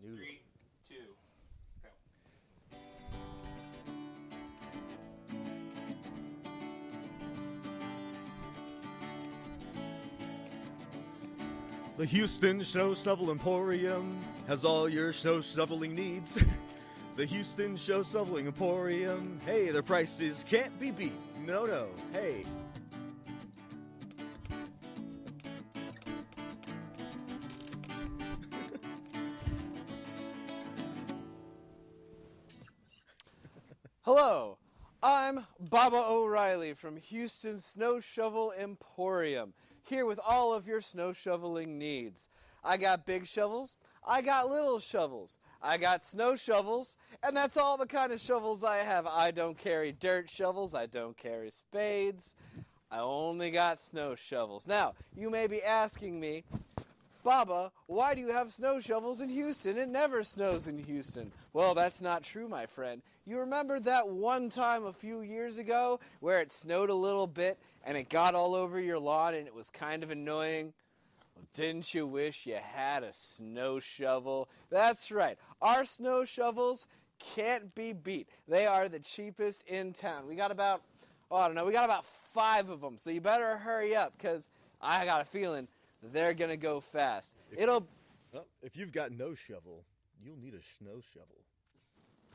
3, 2, go. The Houston Snow Shovel Emporium has all your snow shoveling needs. The Houston Snow Shoveling Emporium, hey, their prices can't be beat. No, hey. Hello, I'm Baba O'Reilly from Houston Snow Shovel Emporium, here with all of your snow shoveling needs. I got big shovels, I got little shovels, I got snow shovels, and that's all the kind of shovels I have. I don't carry dirt shovels, I don't carry spades, I only got snow shovels. Now, you may be asking me, Baba, why do you have snow shovels in Houston? It never snows in Houston. Well, that's not true, my friend. You remember that one time a few years ago where it snowed a little bit and it got all over your lawn and it was kind of annoying? Well, didn't you wish you had a snow shovel? That's right. Our snow shovels can't be beat. They are the cheapest in town. We got about, we got about 5 of them. So you better hurry up because I got a feeling they're going to go fast. If you've got no shovel, you'll need a snow shovel.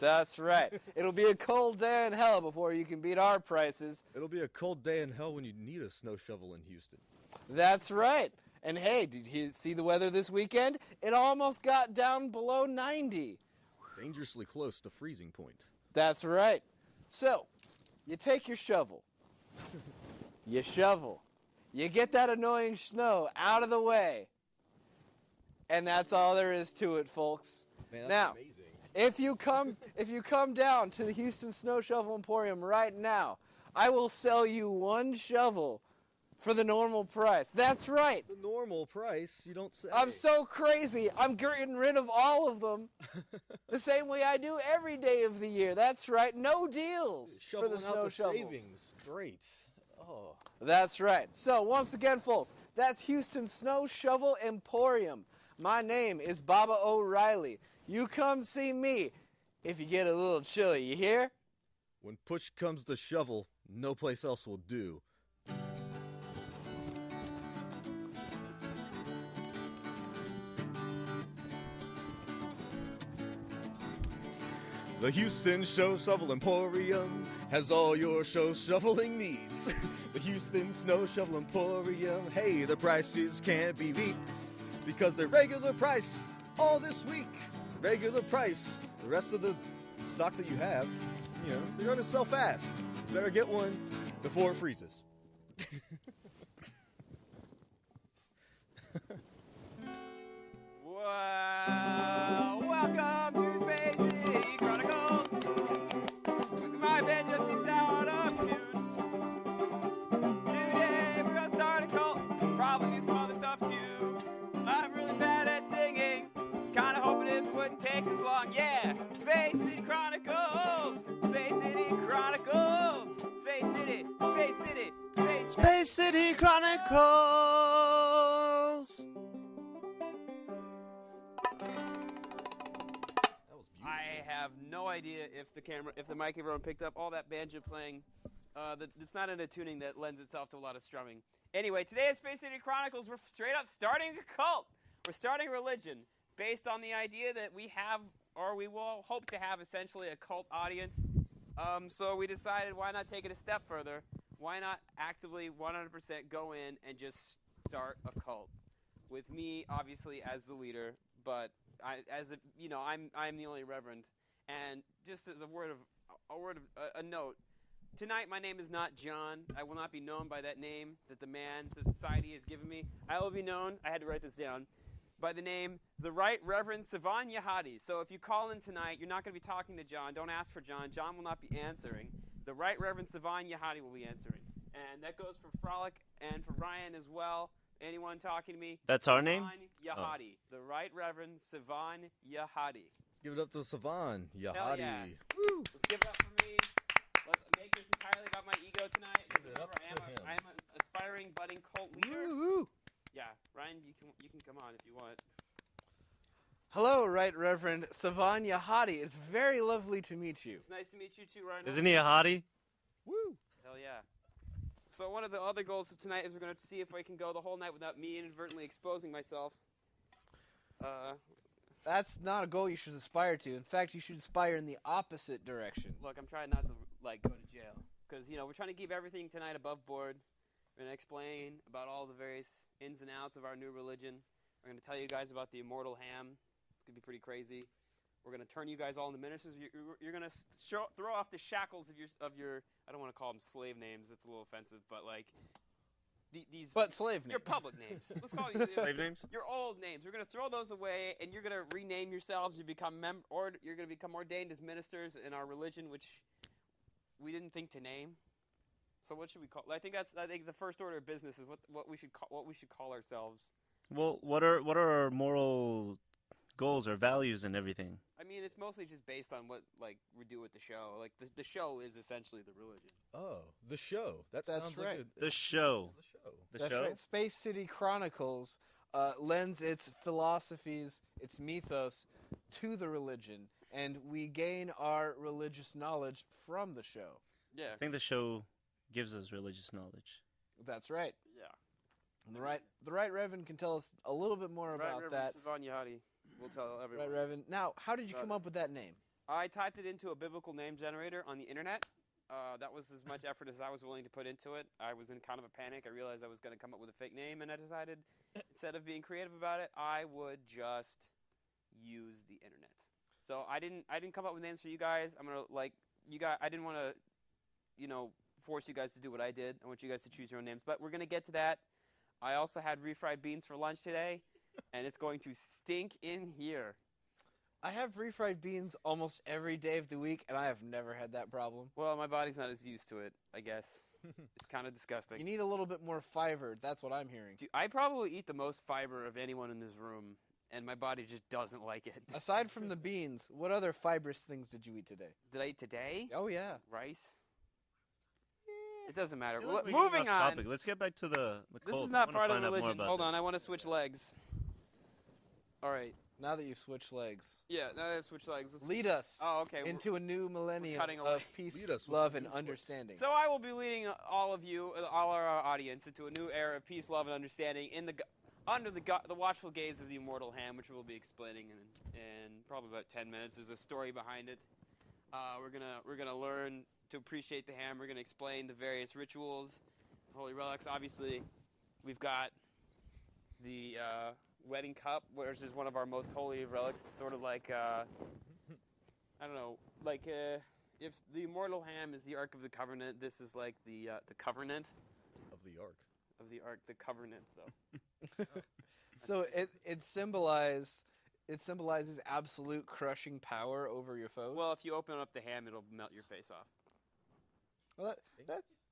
That's right. It'll be a cold day in hell before you can beat our prices. It'll be a cold day in hell when you need a snow shovel in Houston. That's right. And hey, did you see the weather this weekend? It almost got down below 90. Dangerously close to freezing point. That's right. So, you take your shovel. You shovel. You get that annoying snow out of the way. And that's all there is to it, folks. Man, that's now, amazing. if you come down to the Houston Snow Shovel Emporium right now, I will sell you 1 shovel for the normal price. That's right. The normal price? You don't say. I'm so crazy. I'm getting rid of all of them the same way I do every day of the year. That's right. No deals for the snow shovels. Savings. Great. Oh. That's right. So once again, folks, that's Houston Snow Shovel Emporium. My name is Baba O'Reilly. You come see me if you get a little chilly, you hear? When push comes to shovel, no place else will do. The Houston Snow Shovel Emporium has all your snow shoveling needs. The Houston Snow Shovel Emporium, hey, the prices can't be beat. Because they're regular price all this week. Regular price. The rest of the stock that you have, they're going to sell fast. You better get one before it freezes. Wow! Welcome to Space City Chronicles. My band just seems out of tune. Today we're gonna start a cult. Probably do some other stuff too. I'm really bad at singing. Kinda hoping this wouldn't take this long. Yeah! Space City Chronicles! Space City Chronicles! Space City! Space City! Space City Chronicles! I have no idea if the microphone picked up all that banjo playing. It's not in a tuning that lends itself to a lot of strumming. Anyway, today at Space City Chronicles, we're straight up starting a cult. We're starting a religion based on the idea that we have, or we will hope to have, essentially a cult audience. So we decided, why not take it a step further? Why not actively 100% go in and just start a cult? With me, obviously, as the leader, but I'm the only reverend. And just as a note, tonight my name is not John. I will not be known by that name that the society has given me. I will be known, I had to write this down, by the name the Right Reverend Sivan Yahadi. So if you call in tonight, you're not going to be talking to John. Don't ask for John. John will not be answering. The Right Reverend Sivan Yahadi will be answering. And that goes for Frolic and for Ryan as well. Anyone talking to me? That's our name? Yahadi. The Right Reverend Sivan Yahadi. Let's give it up to Sivan Yahadi. Hell yeah. Woo. Let's give it up for me. Let's make this entirely about my ego tonight. Because remember, I am an aspiring, budding cult leader. Woo. Yeah, Ryan, you can come on if you want. Hello, Right Reverend Savanya Hadi. It's very lovely to meet you. It's nice to meet you too, Ryan. Isn't he a hottie? Woo! Hell yeah. So one of the other goals of tonight is we're going to see if I can go the whole night without me inadvertently exposing myself. That's not a goal you should aspire to. In fact, you should aspire in the opposite direction. Look, I'm trying not to go to jail because we're trying to keep everything tonight above board. We're going to explain about all the various ins and outs of our new religion. We're going to tell you guys about the immortal ham. It's going to be pretty crazy. We're going to turn you guys all into ministers. You're going to throw off the shackles of your I don't want to call them slave names. That's a little offensive, but these. But slave names. Your public names. Let's call it Slave names? your old names. We're going to throw those away, and you're going to rename yourselves. You become you're going to become ordained as ministers in our religion, which we didn't think to name. So what should we call? I think the first order of business is what we should call ourselves. Well, what are our moral goals or values and everything? I mean, it's mostly just based on what we do with the show. Like the show is essentially the religion. Oh, the show. That That's sounds right. like The show. The show. The That's show? right. Space City Chronicles lends its philosophies, its mythos, to the religion, and we gain our religious knowledge from the show. Yeah. I think the show gives us religious knowledge. That's right. Yeah. And the right Reverend can tell us a little bit more about that. Savanya Hadi will tell everyone. Right, Reverend. Now, how did you come up with that name? I typed it into a biblical name generator on the internet. That was as much effort as I was willing to put into it. I was in kind of a panic. I realized I was going to come up with a fake name, and I decided instead of being creative about it, I would just use the internet. So I didn't come up with names for you guys. I'm gonna I didn't want to, force you guys to do what I did. I want you guys to choose your own names, but we're gonna get to that. I also had refried beans for lunch today, and it's going to stink in here. I have refried beans almost every day of the week, and I have never had that problem. Well, my body's not as used to it, I guess. It's kind of disgusting. You need a little bit more fiber. That's what I'm hearing. Dude, I probably eat the most fiber of anyone in this room, and my body just doesn't like it. Aside from the beans, what other fibrous things did you eat today? Did I eat today? Oh, yeah. Rice? It doesn't matter. I feel like we're Moving getting off on. topic. Let's get back to the This cult. is I not wanna part of find out more religion. about Hold this. on, I want to switch legs. All right. Now that you've switched legs, Yeah, now that I've switched legs. Let's... lead us Oh, okay. into a new millennium cutting away. of peace, Lead us with love, the and new foot. understanding. So I will be leading all of you, all our audience, into a new era of peace, love, and understanding under the watchful gaze of the immortal ham, which we'll be explaining in probably about 10 minutes. There's a story behind it. We're gonna learn to appreciate the ham. We're gonna explain the various rituals, holy relics. Obviously, we've got the wedding cup, which is one of our most holy relics. It's sort of like I don't know, if the immortal ham is the Ark of the Covenant, this is like the Covenant Of the Ark. of the Ark, the Covenant though. So it symbolizes absolute crushing power over your foes. Well, if you open up the ham, it'll melt your face off. Well,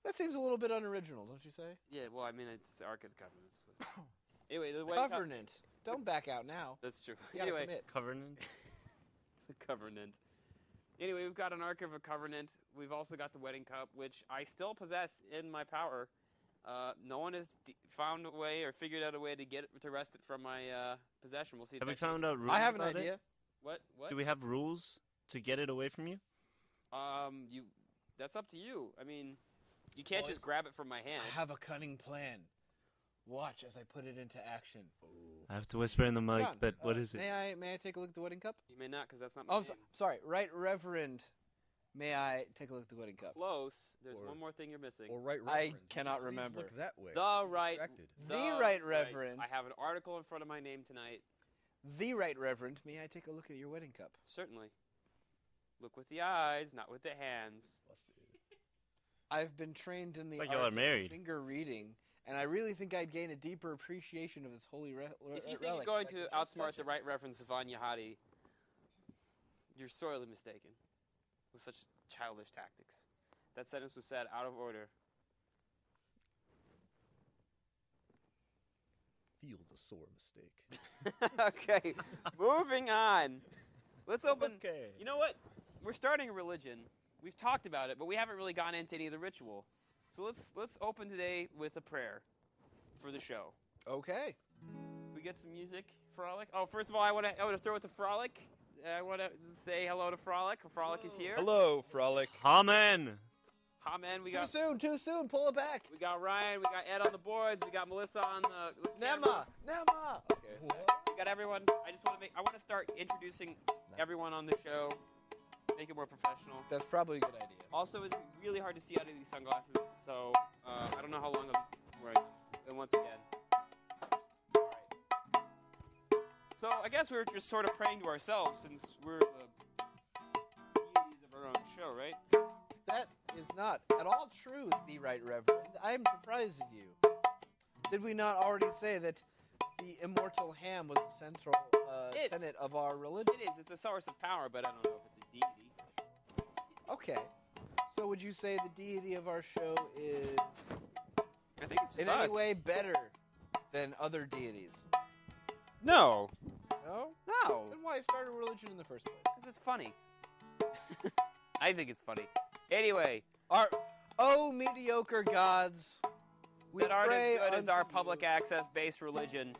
that seems a little bit unoriginal, don't you say? Yeah, well, I mean, it's the Ark of the Covenant. Anyway, the wedding cup. Covenant. Don't back out now. That's true. You gotta Anyway, commit. Covenant. the Covenant. Anyway, we've got an Ark of a Covenant. We've also got the wedding cup, which I still possess in my power. No one has found a way or figured out a way to wrest it from my possession. We'll see. If Have we that found out rules I have an about idea. it? What? Do we have rules to get it away from you? That's up to you. I mean, you can't Boys, just grab it from my hand. I have a cunning plan. Watch as I put it into action. I have to whisper in the mic, John, but what is it? May I take a look at the wedding cup? You may not, because that's not my Oh, I'm name. sorry. Right, Reverend. May I take a look at the wedding cup? Close. There's Or- one more thing you're missing. Or right I reverend. cannot Please remember. Look that way. The right, Distracted. The right reverend. I have an article in front of my name tonight. The Right Reverend. May I take a look at your wedding cup? Certainly. Look with the eyes, not with the hands. Busted. I've been trained in the It's like y'all art are married. of finger reading, and I really think I'd gain a deeper appreciation of this holy relic. If you think you're going to outsmart the right Reverend Savanya Hadi, you're sorely mistaken with such childish tactics. That sentence was said out of order. Feel the sore mistake. Okay, moving on. Let's open. Okay. You know what? We're starting a religion. We've talked about it, but we haven't really gone into any of the ritual. So let's open today with a prayer for the show. Okay. We get some music Frolic. Oh, first of all, I want to throw it to Frolic. I want to say hello to Frolic. Frolic is here. Hello, Frolic. Amen. Hi, man. We Too got soon. Pull it back. we got Ryan. We got Ed on the boards. We got Melissa on the camera. Nema. Okay. We got everyone. I want to start introducing everyone on the show. Make it more professional. That's probably a good idea. Also, it's really hard to see out of these sunglasses, so I don't know how long I'll be wearing them. And once again. All right. So I guess we were just sort of praying to ourselves since we're the deities of our own show, right? That is not at all true, the Right Reverend. I am surprised at you. Did we not already say that the immortal ham was the central tenet of our religion? It is. It's a source of power, but I don't know if it's a deity. Okay. So would you say the deity of our show is I think it's just in us. any way better than other deities? No. No? No. Then why start a religion in the first place? Because it's funny. I think it's funny. Anyway, Oh, mediocre gods, we that aren't pray as good as our unto public you. access-based religion.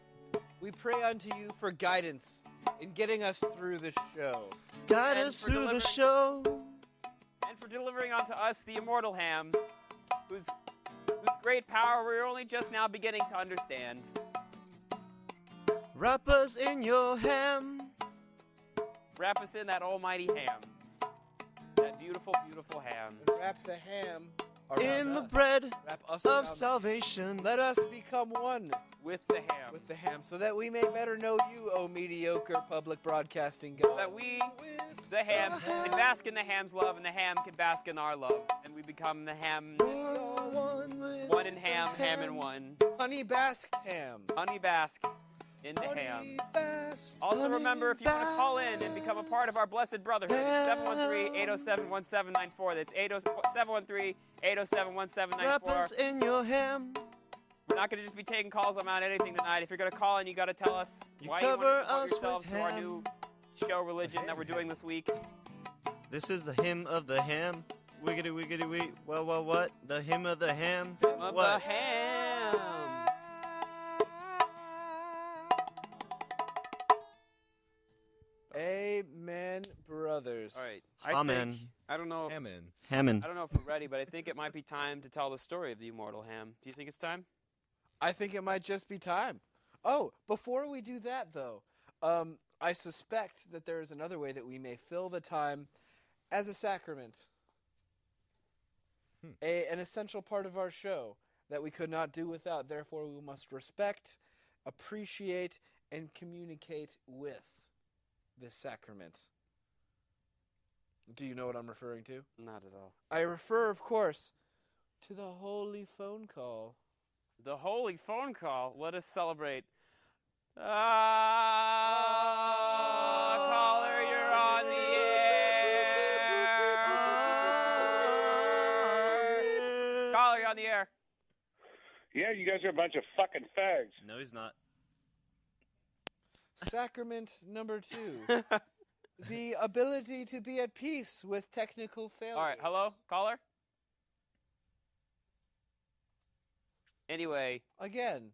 We pray unto you for guidance in getting us through this show. Guide And us for through the delivering- show. And for delivering unto us the immortal ham, whose great power we're only just now beginning to understand. Wrap us in your ham. Wrap us in that almighty ham. That beautiful, beautiful ham. And wrap the ham around In the us. bread Wrap us of around. salvation. Let us become one With the ham. with the ham, so that we may better know you, O mediocre public broadcasting God. That we, the ham, can bask in the ham's love, and the ham can bask in our love. And we become the ham. One in ham, ham in one. honey basked ham. Honey basked in the ham. Also remember, if you want to call in and become a part of our blessed brotherhood, it's 713-807-1794. That's 713-807-1794. Wrap us in your ham. We're not going to just be taking calls about anything tonight. If you're going to call in, you got to tell us You why you want to cover devote us yourselves with to our ham. new show religion that we're doing this week. This is the hymn of the ham. Wiggity wiggity wee. What? The hymn of the ham. Of What? the ham. Amen, brothers. All right. Amen. I don't know. Hammond. Hammond. I don't know if we're ready, but I think it might be time to tell the story of the immortal ham. Do you think it's time? I think it might just be time. Oh, before we do that, though, I suspect that there is another way that we may fill the time as a sacrament. An essential part of our show that we could not do without. Therefore, we must respect, appreciate, and communicate with this sacrament. Do you know what I'm referring to? Not at all. I refer, of course, to the holy phone call. The holy phone call. Let us celebrate. Caller, you're on the air. Caller, you're on the air. Yeah, you guys are a bunch of fucking fags. No, he's not. Sacrament number 2. The ability to be at peace with technical failure. All right, hello, caller? Anyway, Again,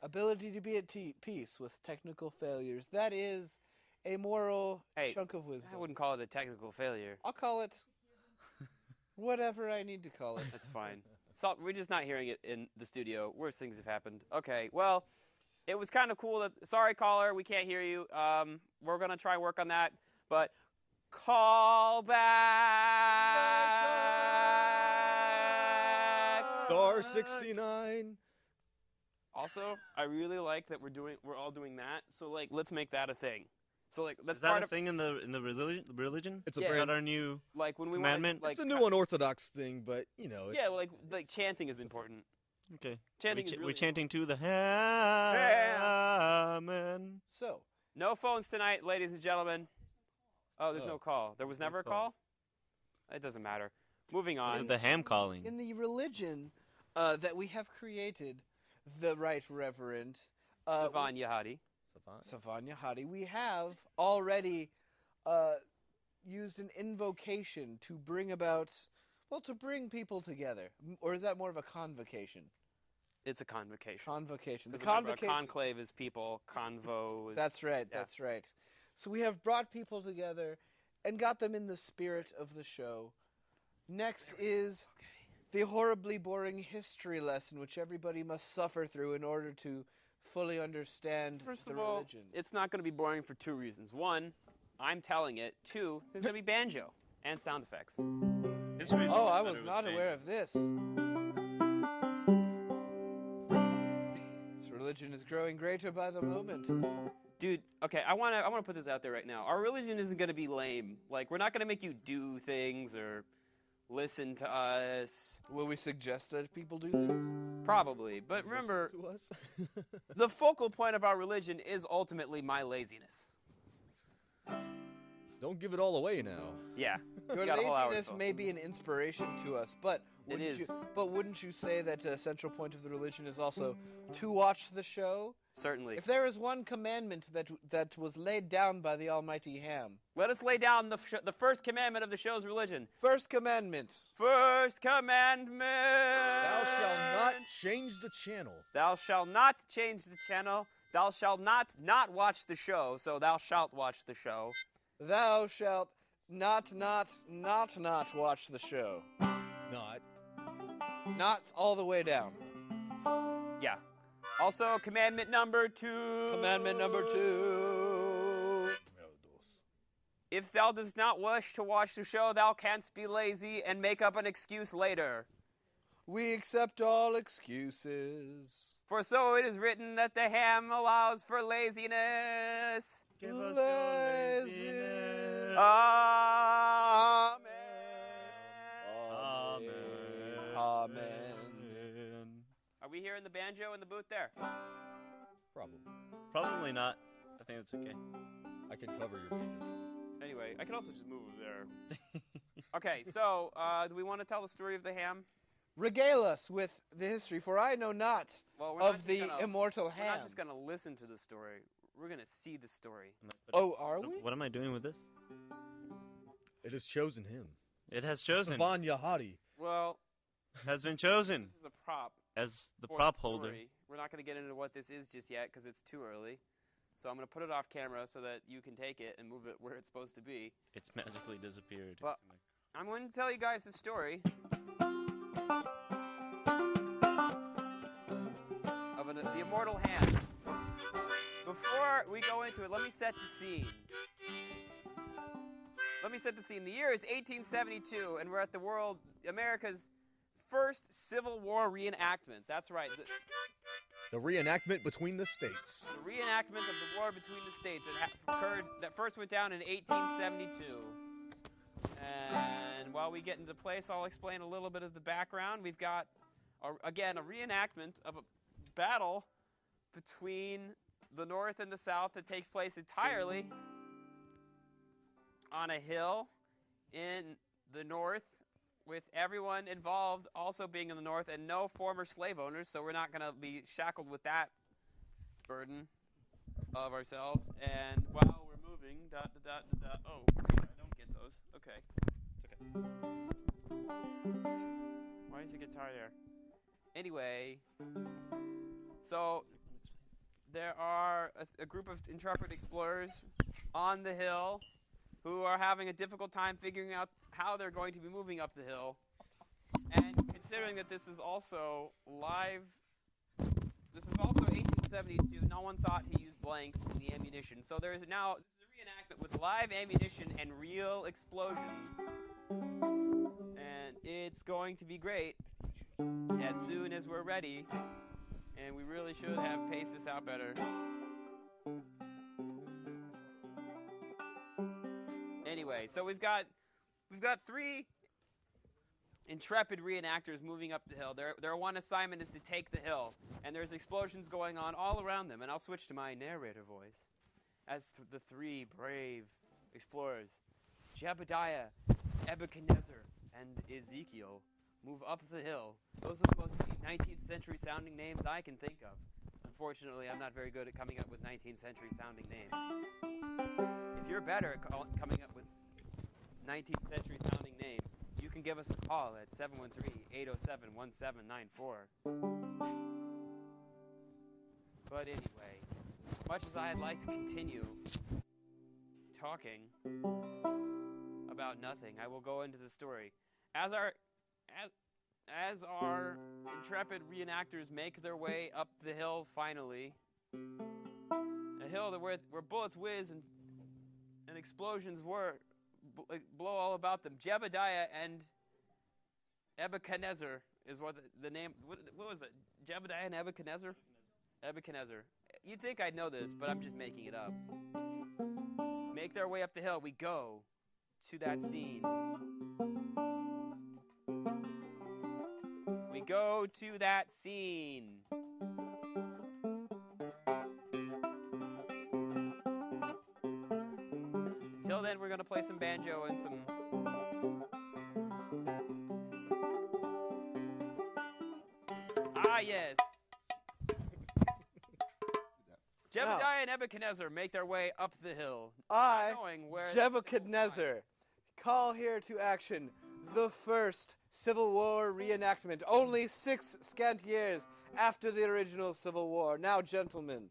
ability to be at peace with technical failures. That is a moral Hey, chunk of wisdom. I wouldn't call it a technical failure. I'll call it whatever I need to call it. That's fine. So, we're just not hearing it in the studio. Worse things have happened. Okay, well, it was kind of cool that... Sorry, caller, we can't hear you. We're going to try and work on that. But call back. Star 69. Also, I really like that we're all doing that. So like, let's make that a thing. So like, that's Is that part a of thing in the religion? It's a Yeah. Is brand. that our new? like when we commandment? want like It's a new unorthodox thing, but you know. It's, Yeah, like chanting is important. Okay. Chanting we is really we're chanting to the Yeah. Amen. So, No phones tonight, ladies and gentlemen. Oh, there's no call. There was never a call? It doesn't matter. Moving Is on. it the ham calling? in the religion that we have created, the Right Reverend Savan Yahadi. Savanya Hadi, we have already used an invocation to bring about, well, to bring people together. Or is that more of a convocation? It's a convocation. Convocation. The 'Cause remember, convocation. a conclave is people. Convo is... That's right. Yeah. That's right. So we have brought people together and got them in the spirit of the show. Next is the horribly boring history lesson, which everybody must suffer through in order to fully understand First the of all, religion. it's not going to be boring for two reasons. One, I'm telling it. Two, there's going to be banjo and sound effects. History's Oh, much I better was with not banjo. aware of this. This religion is growing greater by the moment. Dude, okay, I want to put this out there right now. Our religion isn't going to be lame. Like, we're not going to make you do things or listen to us. Will we suggest that people do things? Probably. But remember, To us. the focal point of our religion is ultimately my laziness. Don't give it all away now. Yeah. Your We got a whole hour to laziness fill. may be an inspiration to us, but is. wouldn't you say that a central point of the religion is also to watch the show? Certainly. If there is one commandment that was laid down by the Almighty Ham, Let us lay down the first commandment of the show's religion. first commandment. First commandment. Thou shalt not change the channel. Thou shalt not change the channel. Thou shalt not watch the show. So thou shalt watch the show. Thou shalt not watch the show. Not. Not all the way down. Yeah. Also, commandment number 2. Commandment number 2. If thou dost not wish to watch the show, thou canst be lazy and make up an excuse later. We accept all excuses. For so it is written that the ham allows for laziness. Give us your laziness. Amen. Amen. Amen. Are we hearing the banjo in the booth there? Probably. Probably not. I think that's okay. I can cover your bases. Anyway, I can also just move over there. Okay, so do we want to tell the story of the ham? Regale us with the history, for I know not Well, we're not of just the gonna- immortal We're ham. not just going to listen to the story. We're going to see the story. Oh, are we? What am I doing with this? It has chosen him. It has chosen. Savan Yahadi. Well, Has been chosen this is a prop. as the for prop the holder. story. We're not going to get into what this is just yet because it's too early. So I'm going to put it off camera so that you can take it and move it where it's supposed to be. It's magically disappeared. But- I'm going to tell you guys the story of the immortal ham. Before we go into it, let me set the scene. The year is 1872, and we're at America's first Civil War reenactment. That's right, The reenactment between the states. the reenactment of the war between the states that first went down in 1872. And while we get into place, I'll explain a little bit of the background. We've got, again, a reenactment of a battle between the North and the South that takes place entirely on a hill in the North, with everyone involved also being in the North and no former slave owners, so we're not going to be shackled with that burden of ourselves. And while we're moving, oh, I don't get those. Okay. It's okay. Why is the guitar there? Anyway, so there are a group of intrepid explorers on the hill who are having a difficult time figuring out how they're going to be moving up the hill. And considering that this is also 1872, no one thought to use blanks in the ammunition. So this is a reenactment with live ammunition and real explosions. And it's going to be great as soon as we're ready. And we really should have paced this out better. Anyway, so we've got 3 intrepid reenactors moving up the hill. Their one assignment is to take the hill, and there's explosions going on all around them. And I'll switch to my narrator voice as the 3 brave explorers, Jebediah, Nebuchadnezzar, and Ezekiel, move up the hill. Those are the most 19th century sounding names I can think of. Unfortunately, I'm not very good at coming up with 19th century sounding names. If you're better at coming up with 19th century sounding names, you can give us a call at 713-807-1794. But anyway, much as I'd like to continue talking about nothing, I will go into the story. As our intrepid reenactors make their way up the hill finally, a hill where bullets whiz and explosions blow all about them. Jebediah and Nebuchadnezzar is what the name. What was it? Jebediah and Nebuchadnezzar? Nebuchadnezzar. You'd think I'd know this, but I'm just making it up. Make their way up the hill. We go to that scene. We go to that scene. Until then, we're going to play some banjo and some... Ah, yes. Jebediah and Nebuchadnezzar make their way up the hill. I, knowing where Nebuchadnezzar, call here to action the first Civil War reenactment, only 6 scant years after the original Civil War. Now, gentlemen,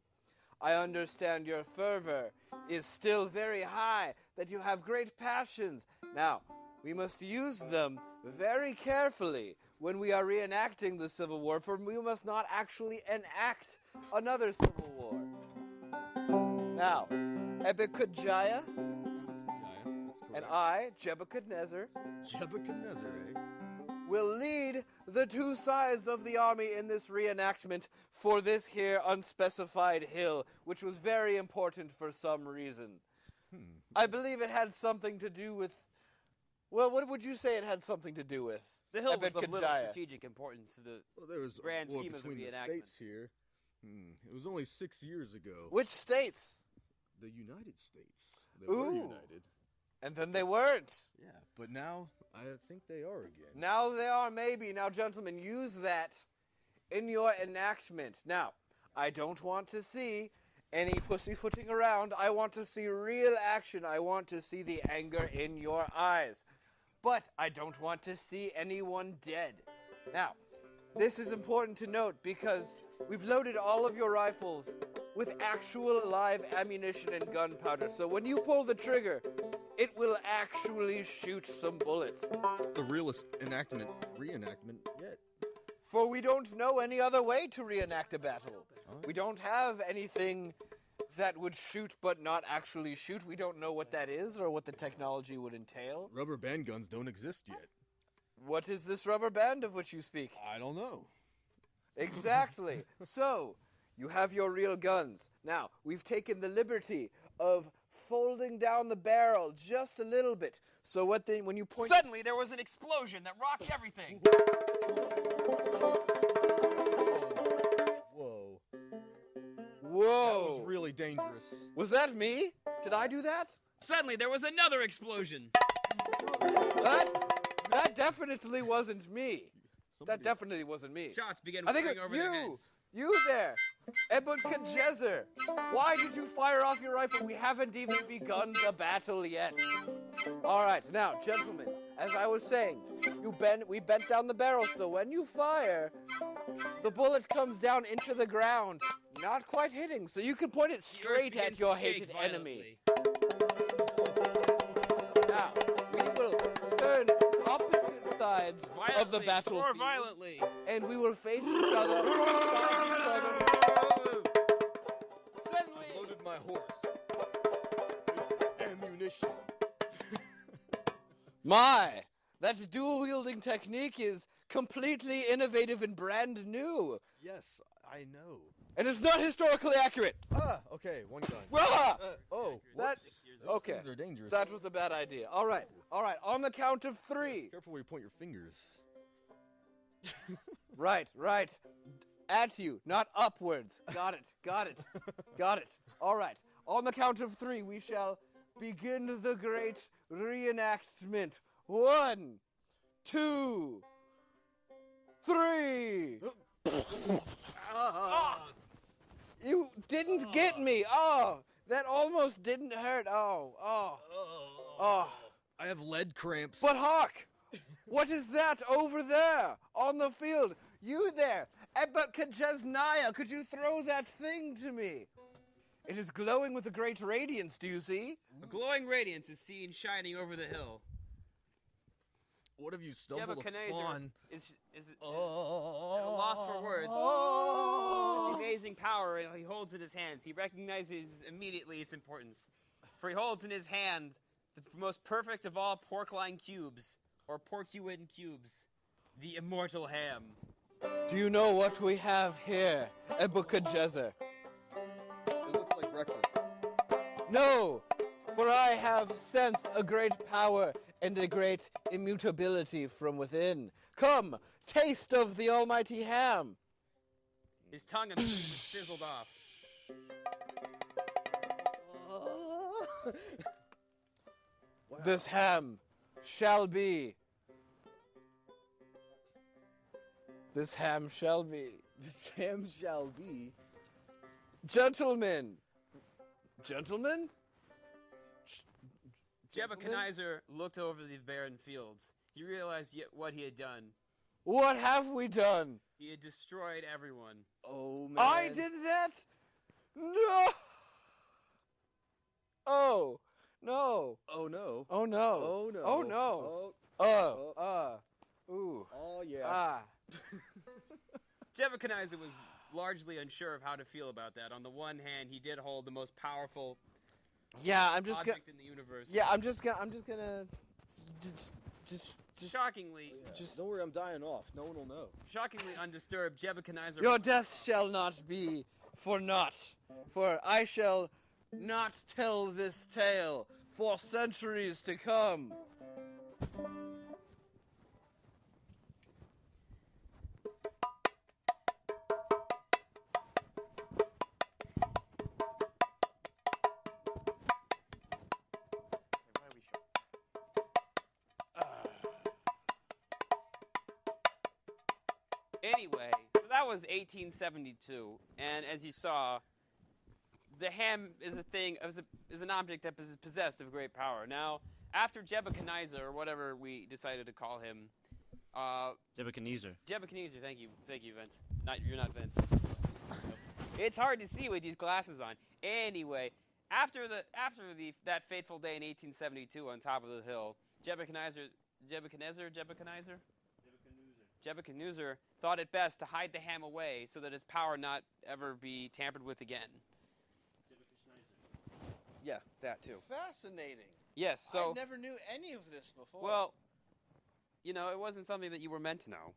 I understand your fervor is still very high, that you have great passions. Now, we must use them very carefully when we are reenacting the Civil War, for we must not actually enact another Civil War. Now, Nebuchadnezzar and I, Nebuchadnezzar, will lead the 2 sides of the army in this reenactment for this here unspecified hill, which was very important for some reason. I believe it had something to do with... Well, what would you say it had something to do with? The hill was of little strategic importance to the There was grand war scheme of the between the reenactment. states here. It was only 6 years ago. Which states? The United States. They were united. And then they weren't. Yeah, but now I think they are again. Now they are, maybe. Now, gentlemen, use that in your enactment. Now, I don't want to see any pussyfooting around. I want to see real action. I want to see the anger in your eyes. But I don't want to see anyone dead. Now, this is important to note because we've loaded all of your rifles with actual live ammunition and gunpowder. So when you pull the trigger, it will actually shoot some bullets. It's the realest reenactment yet. For we don't know any other way to reenact a battle. We don't have anything that would shoot but not actually shoot. We don't know what that is or what the technology would entail. Rubber band guns don't exist yet. What is this rubber band of which you speak? I don't know. Exactly. So, you have your real guns. Now, we've taken the liberty of folding down the barrel just a little bit. So when you point... Suddenly, there was an explosion that rocked everything. Whoa. Whoa. That was really dangerous. Was that me? Did I do that? Suddenly, there was another explosion. That definitely wasn't me. That definitely wasn't me. Shots began I think flying over their heads. You there, Nebuchadnezzar. Why did you fire off your rifle? We haven't even begun the battle yet. All right, now, gentlemen, as I was saying, we bent down the barrel, so when you fire, the bullet comes down into the ground, not quite hitting, so you can point it straight at your hated enemy. Now, we will turn opposite sides of the battlefield. More violently. And we will face each other. Suddenly. I loaded my horse with ammunition. My, that dual-wielding technique is completely innovative and brand new. Yes, I know. And it's not historically accurate. Ah, okay, one gun. Ah! Oh, That's those okay. things are dangerous. That was a bad idea. All right. On the count of 3. Careful where you point your fingers. Right. At you, not upwards. Got it. All right. On the count of 3, we shall begin the great reenactment. 1, 2, 3. You didn't get me. Oh, that almost didn't hurt. Oh. I have lead cramps. But hark! What is that over there on the field? You there, But Kajesnaya, could you throw that thing to me? It is glowing with a great radiance, do you see? A glowing radiance is seen shining over the hill. What have you stumbled Nebuchadnezzar upon? is at a loss for words. The amazing power he holds in his hands. He recognizes immediately its importance. For he holds in his hand the most perfect of all porcine cubes, or porcuine cubes, the immortal ham. Do you know what we have here, Nebuchadnezzar? It looks like breakfast. No, for I have sensed a great power and a great immutability from within. Come, taste of the almighty ham. His tongue immediately sizzled off. Wow. This ham shall be. This ham shall be. This ham shall be. Gentlemen. Gentlemen? Nebuchadnezzar looked over the barren fields. He realized yet what he had done. What have we done? He had destroyed everyone. Oh, man. I did that? No! Oh, no. Oh, no. Oh, no. Oh, no. Oh, no. Ooh. Oh, yeah. Ah. Nebuchadnezzar was largely unsure of how to feel about that. On the one hand, he did hold the most powerful Yeah, I'm just gonna. object in the universe. Yeah, I'm just gonna. Just. Shockingly, Don't worry, I'm dying off. No one will know. shockingly undisturbed, Nebuchadnezzar. Your death shall not be for naught, for I shall not tell this tale for centuries to come. Anyway, so that was 1872, and as you saw, the ham is a thing, is an object that is possessed of great power. Now, after Nebuchadnezzar, or whatever we decided to call him, Nebuchadnezzar. Nebuchadnezzar, thank you, Vince. You're not Vince. It's hard to see with these glasses on. Anyway, after that fateful day in 1872 on top of the hill, Nebuchadnezzar thought it best to hide the ham away so that its power not ever be tampered with again. Yeah, that too. Fascinating. Yes, so I never knew any of this before. well, it wasn't something that you were meant to know.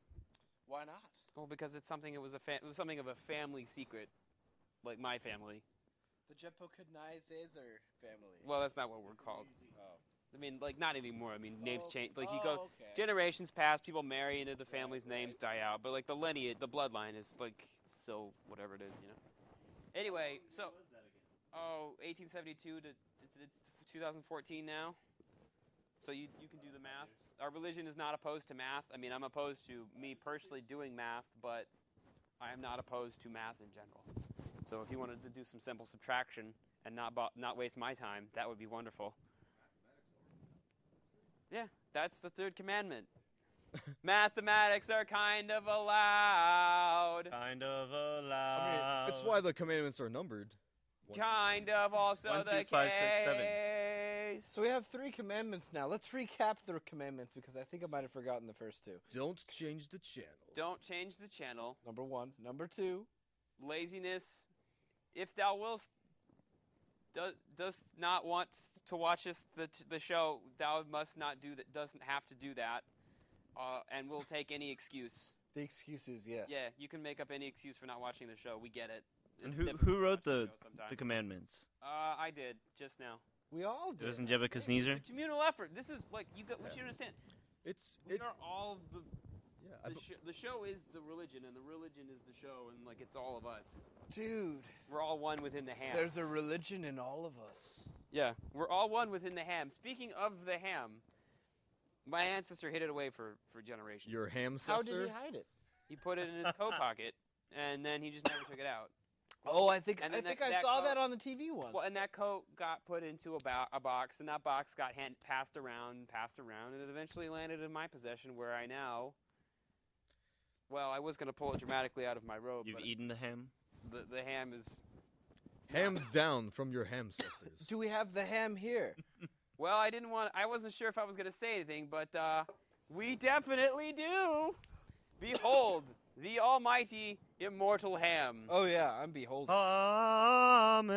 Why not? Well, because it's something it was something of a family secret, like my family. The Nebuchadnezzar family. Well, that's not what we're called. Oh. I mean, like, not anymore. I mean, names Oh, change. Like, okay. generations pass, people marry into the family's names die out, but like the lineage, the bloodline is like still whatever it is, Anyway, so 1872 to 2014 now. So you can do the math. Our religion is not opposed to math. I mean, I'm opposed to me personally doing math, but I am not opposed to math in general. So if you wanted to do some simple subtraction and not waste my time, that would be wonderful. Yeah, that's the third commandment. Mathematics are kind of allowed. Kind of I allowed. mean, it's why the commandments are numbered. Kind of also 1, 2, the 5, 6, 7. case. So we have 3 commandments now. Let's recap the commandments because I think I might have forgotten the first 2. Don't change the channel. Don't change the channel. Number 1. Number 2. Laziness. If thou wilt does not want to watch the show, thou must not do that. Doesn't have to do that, and we'll take any excuse. The excuse is yes. Yeah, you can make up any excuse for not watching the show. We get it. And It's who difficult to wrote watch the show sometimes. commandments? I did just now. We all do. Wasn't Nebuchadnezzar? It's a communal effort. This is like you got. We should understand. We are all the. Yeah, The show is the religion, and the religion is the show, and like it's all of us. Dude, We're all one within the ham. there's a religion in all of us. Yeah, we're all one within the ham. Speaking of the ham, my ancestor hid it away for generations. your ham sister. How did he hide it? He put it in his coat pocket, and then he just never took it out. Oh, I think And I then think I that saw coat- that on the TV once. Well, and that coat got put into a box, and that box got passed around, and it eventually landed in my possession, where I now Well, I was going to pull it dramatically out of my robe, You've but eaten the ham? the ham is... Ham down from your ham sisters. Do we have the ham here? Well, I wasn't sure if I was going to say anything, but we definitely do. Behold, the almighty immortal ham. Oh yeah, I'm beholden. Amen.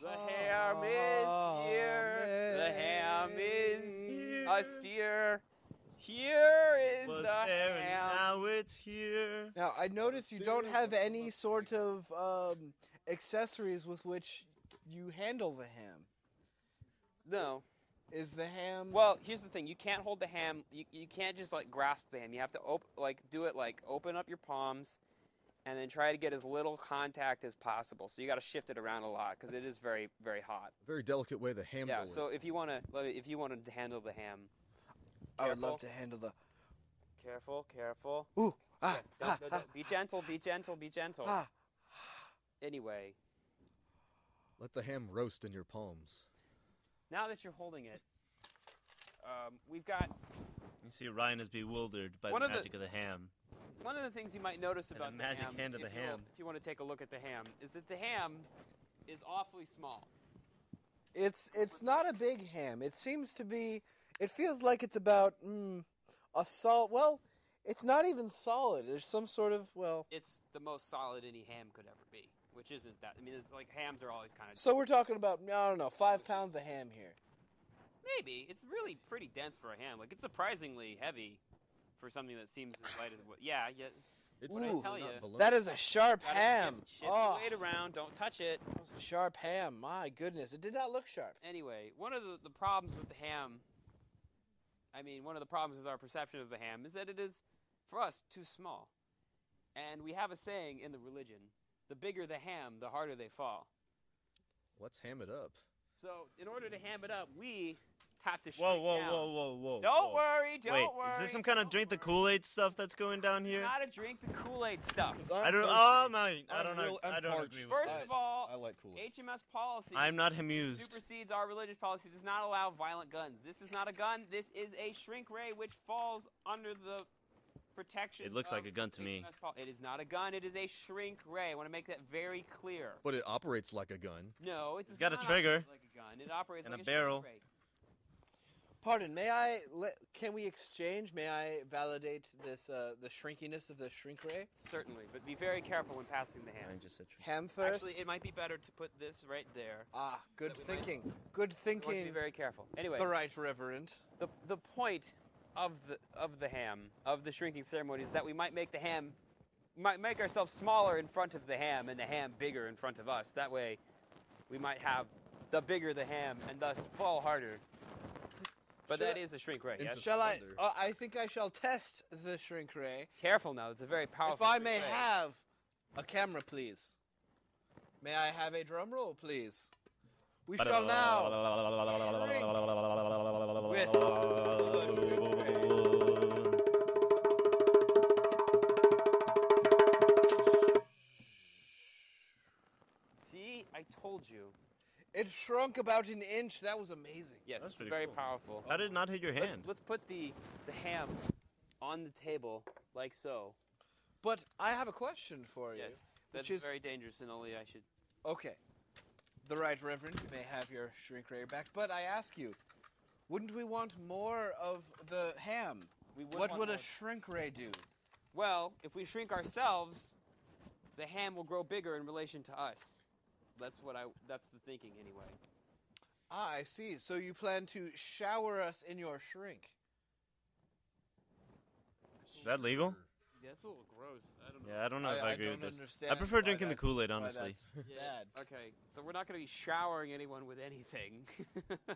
The ham is here. The ham is austere. Here is Was the there and ham. now it's here. Now I notice you don't have any sort of accessories with which you handle the ham. No. Is the ham? Well, here's the thing. You can't hold the ham. You can't just like grasp the ham. You have to open up your palms, and then try to get as little contact as possible. So you got to shift it around a lot because it is very, very hot. Very delicate way the ham. Yeah. will So work. if you want to handle the ham, I would careful. love to handle the. Careful. Ooh. Ah. Don't. Be gentle. Be gentle. Ah. Anyway, Let the ham roast in your palms. now that you're holding it, we've got You see, Ryan is bewildered by One the of the- magic of the ham. one of the things you might notice And about the the magic ham, hand of the ham. if you want to take a look at the ham, is that the ham is awfully small. It's not a big ham. It seems to be. It feels like it's about a solid. Well, it's not even solid. There's some sort of It's the most solid any ham could ever be, which isn't that. I mean, it's like hams are always kind of. So we're talking about I don't know 5 pounds of ham here. Maybe it's really pretty dense for a ham. Like it's surprisingly heavy for something that seems as light as what. Yeah. It's What I Ooh, tell you. not bologna. That is a sharp Gotta ham. shift Oh, the weight around. Don't touch it. that was a sharp ham. My goodness, it did not look sharp. Anyway, one of the problems with the ham. I mean, one of the problems with our perception of the ham is that it is, for us, too small. And we have a saying in the religion: the bigger the ham, the harder they fall. Let's ham it up. So, in order to ham it up, we have to Whoa, shrink whoa, down. whoa. Don't worry, don't Wait, worry. is this some kind of don't drink the worry. Kool-Aid stuff that's going down here? Not a drink the Kool-Aid stuff. I don't. thirsty. Oh my! I I'm don't know. real- I'm I don't parched. agree with First that. of all, I like Kool-Aid. HMS policy I'm not amused. supersedes our religious policy. Does not allow violent guns. This is not a gun. This is a shrink ray, which falls under the protection. It looks like of a gun to me. HMS It is not a gun. It is a shrink ray. I want to make that very clear. But it operates like a gun. No, it does It's got a not trigger. operate like a gun. It operates And like a a barrel. Shrink ray. Pardon, can we exchange? May I validate this the shrinkiness of the shrink ray? Certainly, but be very careful when passing the ham. Ryan just said true. Ham first. Actually, it might be better to put this right there. Ah, good that we might- thinking. Good I want to be thinking. very careful. Anyway, The right reverend. the point of the ham, of the shrinking ceremony, is that we might make make ourselves smaller in front of the ham and the ham bigger in front of us. That way, we might have the bigger the ham and thus fall harder. But Should that I- is a shrink ray. Into Yes. Shall I? Thunder. I think I shall test the shrink ray. Careful now. It's a very powerful. If I shrink may ray. have a camera, please. May I have a drum roll, please? We shall now with the shrink ray. See, I told you. It shrunk about an inch. That was amazing. Yes, That's it's pretty very cool. powerful. How did it not hit your hand? Let's put the ham on the table like so. But I have a question for you. Yes, that's Which is very dangerous, and only I should. okay. The right reverend, you may have your shrink ray back. But I ask you, wouldn't we want more of the ham? We would What want would more. a shrink ray do? Well, if we shrink ourselves, the ham will grow bigger in relation to us. That's the thinking anyway. Ah, I see. So you plan to shower us in your shrink. Is that legal? Yeah, that's a little gross. I don't know. Yeah, I don't know if I agree don't with this. understand I prefer why drinking the that's- Kool-Aid, why honestly. that's bad. Okay, so we're not going to be showering anyone with anything.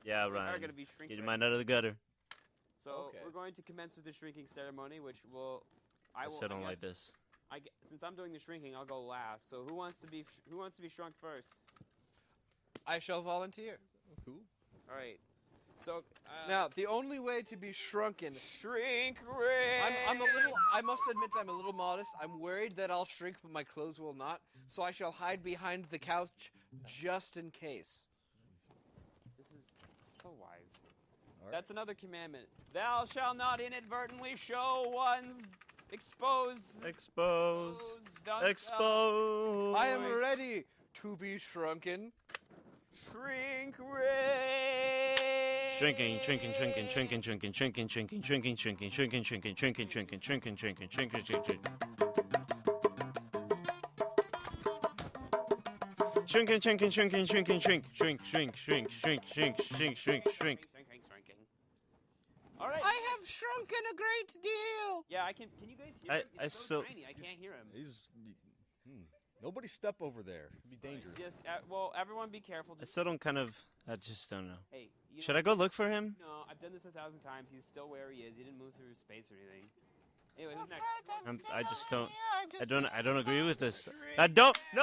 Yeah, We are Ryan. going to be shrinking. Get your mind out of the gutter. So Okay. we're going to commence with the shrinking ceremony, which will. I still don't like this. Since I'm doing the shrinking, I'll go last. So who wants to be shrunk first? I shall volunteer. Cool. All right. So Now, the only way to be shrunken. shrink ray. I'm a little. I must admit, I'm a little modest. I'm worried that I'll shrink, but my clothes will not. So I shall hide behind the couch just in case. This is so wise. All right. That's another commandment. Thou shalt not inadvertently show one's Expose. Expose. Dunk, Expose. I am ready to be shrunken. Shrink ray. Shrinking, shrinking, shrinking, shrinking, shrinking, shrinking, shrinking, shrinking, shrinking, shrinking, shrinking, shrinking, shrinking, shrinking, shrinking, shrinking, shrinking. Shrinking, shrinking, shrinking, shrinking, shrink, shrink, shrink, shrink, shrink, shrink, shrink, shrink, shrink. Shrinking. All right. I have shrunken a great deal. Yeah, I can. Can you guys hear him? I It's so still- tiny. I can't hear him. Nobody step over there. It'd be dangerous. Just well, everyone, be careful. I still don't kind of. I just don't know. Hey, you Should know, I go look for him? No, I've done this 1,000 times. He's still where he is. He didn't move through space or anything. Anyway, who's next? I just don't. I don't agree with this. I don't. No.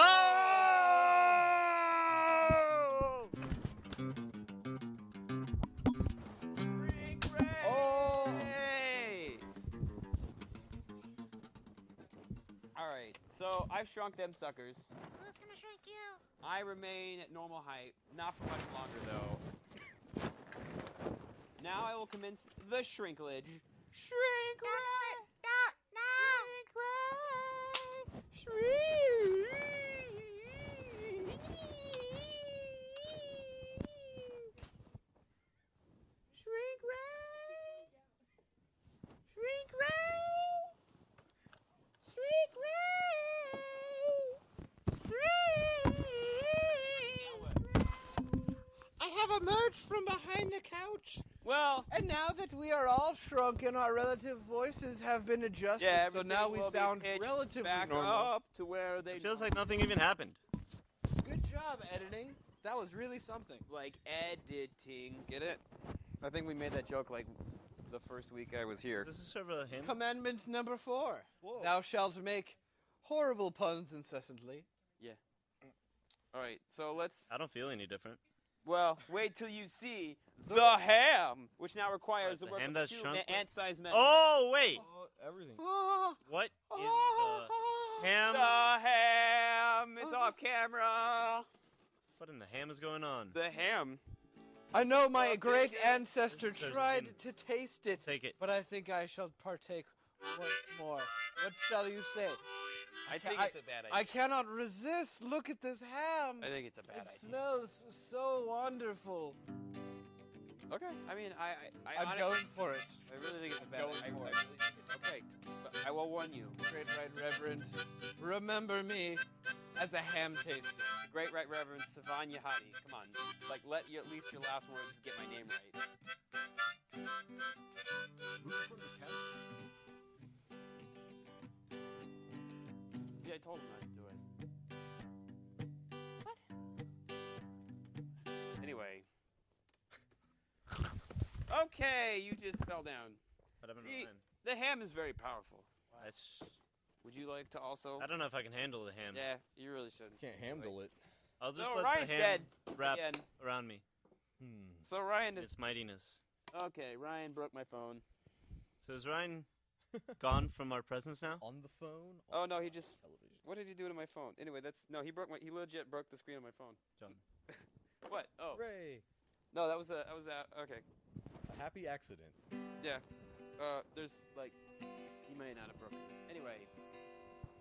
Shrink ray. Oh. All right. So I've shrunk them suckers. Who's gonna shrink you? I remain at normal height, not for much longer though. Now I will commence the shrinkage. Shrink ray. Shrink ray. Shrink ray. Shrink ray. Shrink ray. I have emerged from behind the couch. Well, And now that we are all shrunken, our relative voices have been adjusted. yeah, so now we everything will be sound pitched relatively back normal. up to where they It feels like nothing even happened. Good job, editing. That was really something. like editing. Get it? I think we made that joke like the first week I was here. Is this a serve a hymn? Commandment number 4. Whoa. Thou shalt make horrible puns incessantly. All right, so let's. I don't feel any different. Well, wait till you see the ham, which now requires What, the the work ham of that's two shrunk? ant-sized men. Oh wait, Everything. what is the ham? The ham! It's off camera. What in the ham is going on? The ham. I know my Okay, great then. ancestor There's tried him. to taste it, Take it. but I think I shall partake once more. What shall you say? I think I- it's a bad idea. I cannot resist. Look at this ham. I think it's a bad It idea. smells so wonderful. Okay, I mean, I'm honest- going for it. I really think it's a bad Going idea. for it. Okay, but I will warn you. Great Right Reverend, remember me as a ham taster. The Great Right Reverend Savan Yahadi. Come on, like let at least your last words get my name right. See, I told him not to do it. What? Anyway. Okay, you just fell down. What happened to See, mine? the ham is very powerful. I Would you like to also? don't know if I can handle the ham. Yeah, you really should. Can't handle it. I'll just So let Ryan's the ham dead wrap again. around me. So Ryan is Its mightiness. okay. Ryan broke my phone. So is Ryan gone from our presence now? On the phone. Oh no, he just. Television. What did he do to my phone? Anyway, that's no. He broke my. He legit broke the screen of my phone. John. What? Oh Hooray! no, that was a. Okay. A happy accident. Yeah. There's like. He may not have broken. Anyway,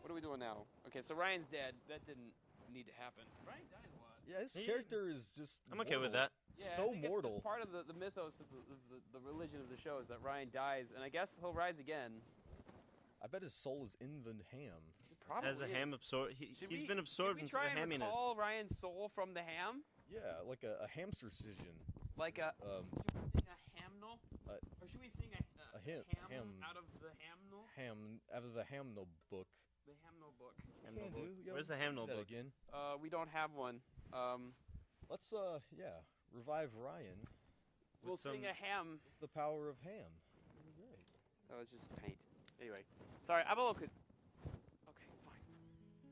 what are we doing now? Okay, so Ryan's dead. That didn't need to happen. Ryan died a lot. Yeah, his He- character is just. I'm okay with mortal. that. Yeah, I So think it's mortal. part of the mythos of the religion of the show is that Ryan dies, and I guess he'll rise again. I bet his soul is in the ham. He probably As a ham is. absorbed, Should he's we- been absorbed should we into the try and hamminess. recall Ryan's soul from the ham? Yeah, like a hamster cision. Like a. Um, Should we sing a hamnal? Uh, Or should we sing a hymn- ham hymn. out of the hamnal? ham out of the hamno book. The hamnal book. Hamnal Can book. do. Yeah, Where's the we can hamnal do that book? again? We don't have one. Let's revive Ryan. We'll some- sing a ham. The power of ham. Great. Oh, it's just paint. Anyway, sorry, I'm a little. Okay, fine.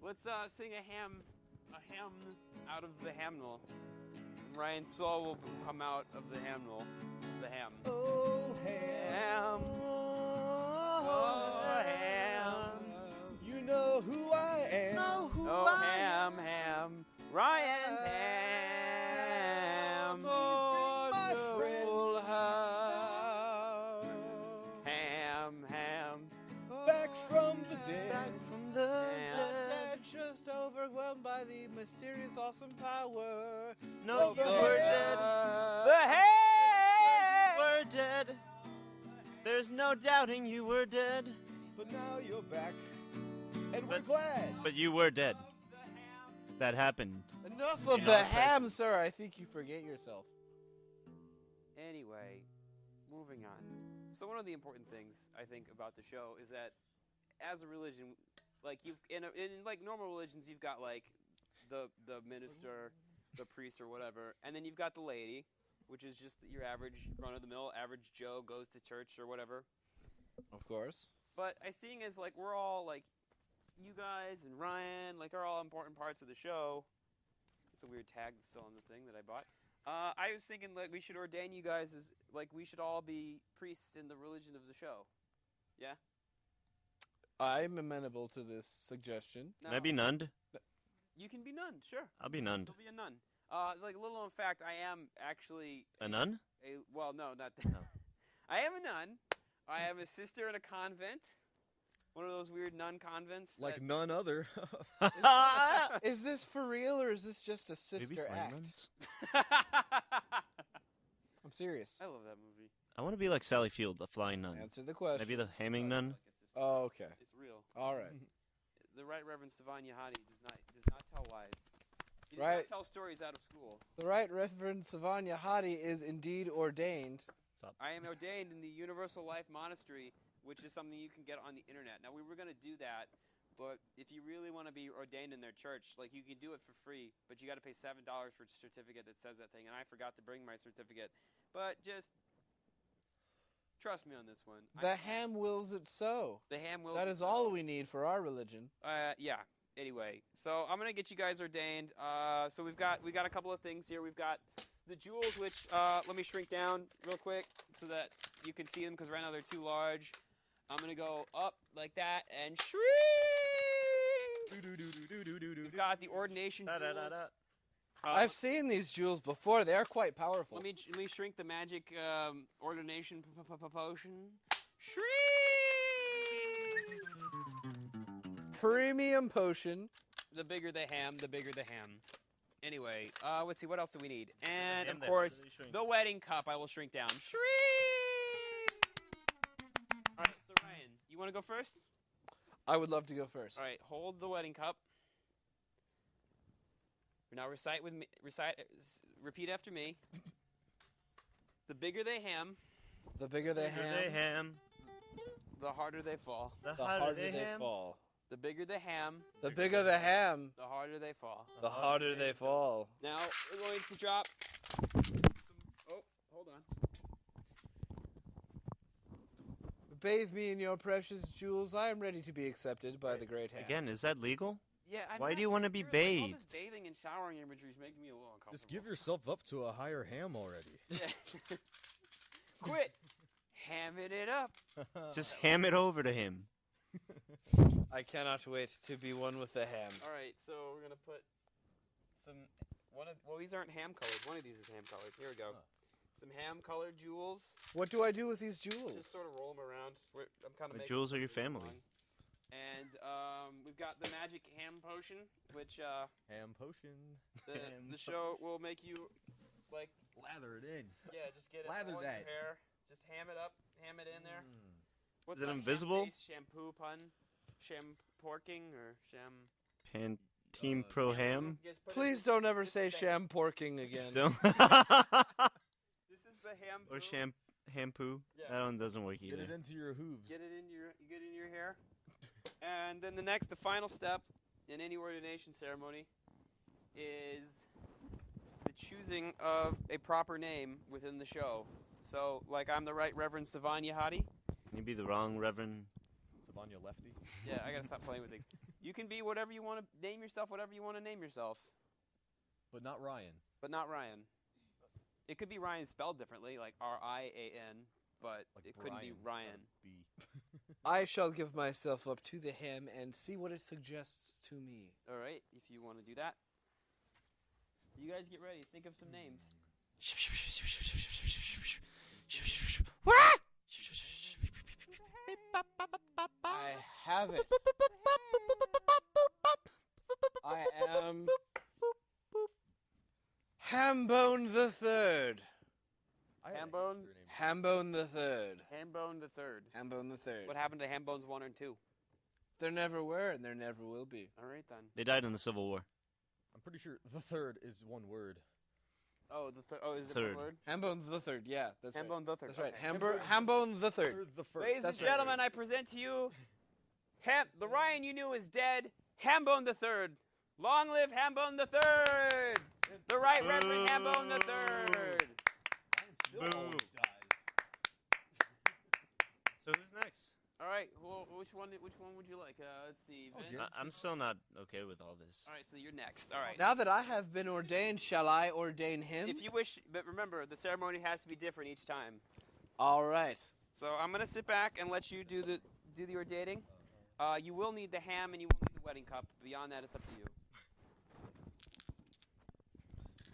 Let's sing a hymn out of the hamnal. Ryan's soul will come out of the hamnal. The ham. Oh Ham. Oh, ham. You know who I am. Oh, ham. Ryan's ham. My friend. Ham. Back by the mysterious awesome power. No, of you the were ham. dead. The ham! You were dead. There's no doubting you were dead. But now you're back, and we're But- glad. But you were dead. That happened. Enough of In the our ham, presence. sir. I think you forget yourself. Anyway, moving on. So one of the important things I think about the show is that as a religion, like you've in like normal religions, you've got like the minister, the priest or whatever, and then you've got the laity, which is just your average run-of-the-mill average Joe goes to church or whatever. Of course. But I seeing as like we're all like you guys and Ryan like are all important parts of the show. It's a weird tag that's still on the thing that I bought. I was thinking like we should ordain you guys as like we should all be priests in the religion of the show. Yeah? I'm amenable to this suggestion. Can I be nunned? You can be none, sure. I'll be nunned. You'll be a nun. Like a little known fact, I am actually A nun? well, no, not No. I am a nun. I have a sister in a convent. One of those weird nun convents. Like that- none other. Is this for real or is this just a Maybe sister flame act? nuns? I'm serious. I love that movie. I want to be like Sally Field, the flying nun. Answer the Can I be question. the hamming nun? Like a sister. Oh, okay. It's real. All right. The Right Reverend Savanya Hadi does not tell lies. He does Right. not tell stories out of school. The Right Reverend Savanya Hadi is indeed ordained. I am ordained in the Universal Life Monastery, which is something you can get on the internet. Now, we were going to do that, but if you really want to be ordained in their church, like you can do it for free, but you got to pay $7 for a certificate that says that thing, and I forgot to bring my certificate. But just trust me on this one. The ham wills it so. The ham will. That is all we need for our religion. Yeah. Anyway, so I'm gonna get you guys ordained. So we got a couple of things here. We've got the jewels, which let me shrink down real quick so that you can see them, because right now they're too large. I'm gonna go up like that and shrink. We've got the ordination jewels. I've seen these jewels before. They are quite powerful. Let me shrink the magic ordination potion. Shrink. Premium potion. The bigger the ham, the bigger the ham. Anyway, let's see, what else do we need? And, Ham of there, course, what do they shrink? the wedding cup I will shrink down. Shrink! Alright, so Ryan, you want to go first? I would love to go first. Alright, hold the wedding cup. Now recite with me. Repeat after me. The bigger they ham, The bigger the ham, the harder they fall. the harder they fall. The bigger the ham, The bigger the ham, the harder they fall. the harder they fall. Now we're going to drop oh, hold on. Bathe me in your precious jewels. I am ready to be accepted by the great ham. Again, is that legal? Yeah, Why do you wanna be All this bathed? bathing and showering imagery is making me a little uncomfortable. Just give yourself up to a higher ham already. Yeah. Quit hamming it up. Just ham it over to him. I cannot wait to be one with the ham. All right, so we're gonna put some well, these aren't ham colored. One of these is ham colored. Here we go. Some ham colored jewels. What do I do with these jewels? Just sort of roll them around. I'm kind of. The jewels are your family. And we've got the magic ham potion, which Ham potion. the show will make you like. Lather it in. Yeah, just get it Lather all in that. your hair. Just ham it up, ham it in there. What's Is it that invisible? ham-based shampoo pun? Shamporking or sham? Pantene Pro Ham? Just put it Please in- don't ever this say is the- shamporking again. Don't. This is the ham. Or shampoo. Yeah. That one doesn't work Get either. it into your hooves. Get it in your hair. And then the final step in any ordination ceremony is the choosing of a proper name within the show. So, like, I'm the Right Reverend Savanya Hadi. Can you be the wrong Reverend? Savanya Lefty. Yeah, I gotta stop playing with things. You can be whatever you want to name yourself, whatever you want to name yourself, But not Ryan. but not Ryan. It could be Ryan spelled differently, like R-I-A-N, but Like it couldn't be Brian, Ryan. B. I shall give myself up to the ham and see what it suggests to me. All right, if you want to do that. You guys get ready. Think of some names. I have it. I am name? Hambone the Third. Hambone the Third. Hambone the Third. What happened to Hambones 1 and 2? There never were, and there never will be. All right then. They died in the Civil War. I'm pretty sure the third is one word. Oh, is it Third. one word? Hambone the Third. Yeah, that's right. Hambone the Third. That's right. okay. Hambone the Third. The first. Ladies That's and right. gentlemen, I present to you the Ryan you knew is dead, Hambone the Third. Long live Hambone the Third! The Right Reverend Hambone the Third. Still Boo. always dies. So who's next? All right, which one would you like? Let's see. Vince? Okay. I'm still not okay with all this. All right, so you're next. All right. Now that I have been ordained, shall I ordain him? If you wish, but remember, the ceremony has to be different each time. All right. So I'm gonna sit back and let you do the ordaining. You will need the ham and you will need the wedding cup. Beyond that, it's up to you.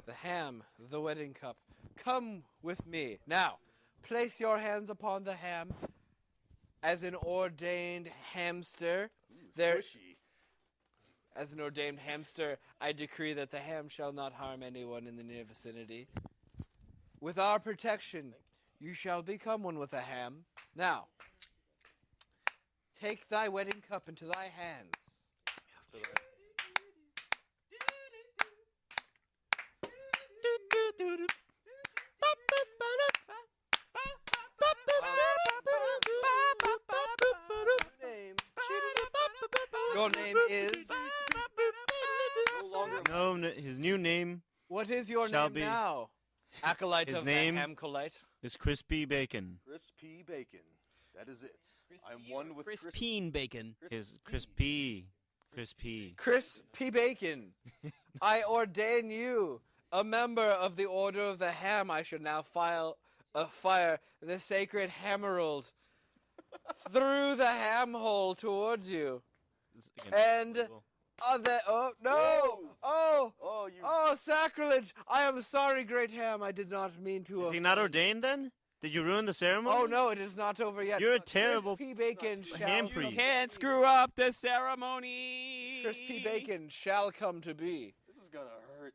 The ham, the wedding cup. Come with me. Now, place your hands upon the ham. As an ordained hamster, as an ordained hamster, I decree that the ham shall not harm anyone in the near vicinity. With our protection, you shall become one with the ham. Now, take thy wedding cup into thy hands. Your name is... No, his new name What is your Shall name be- now? Acolyte His of name- the Hamcolite. is Crispy Bacon. Chris P. Bacon. That is it. I'm one with Chris. Crispine bacon. His Crispy. Crispy. Chris P. Bacon, I ordain you a member of the Order of the Ham. I should now fire the sacred hammerald through the ham hole towards you. It's against And- legal. Oh no! Whoa. Oh! You. Oh, sacrilege! I am sorry, great ham. I did not mean to. Is he not offend. ordained then? Did you ruin the ceremony? Oh no, it is not over yet. You're a Chris terrible P. Bacon ham shall. priest. Can't screw up the ceremony. Chris P. Bacon shall come to be. This is gonna hurt.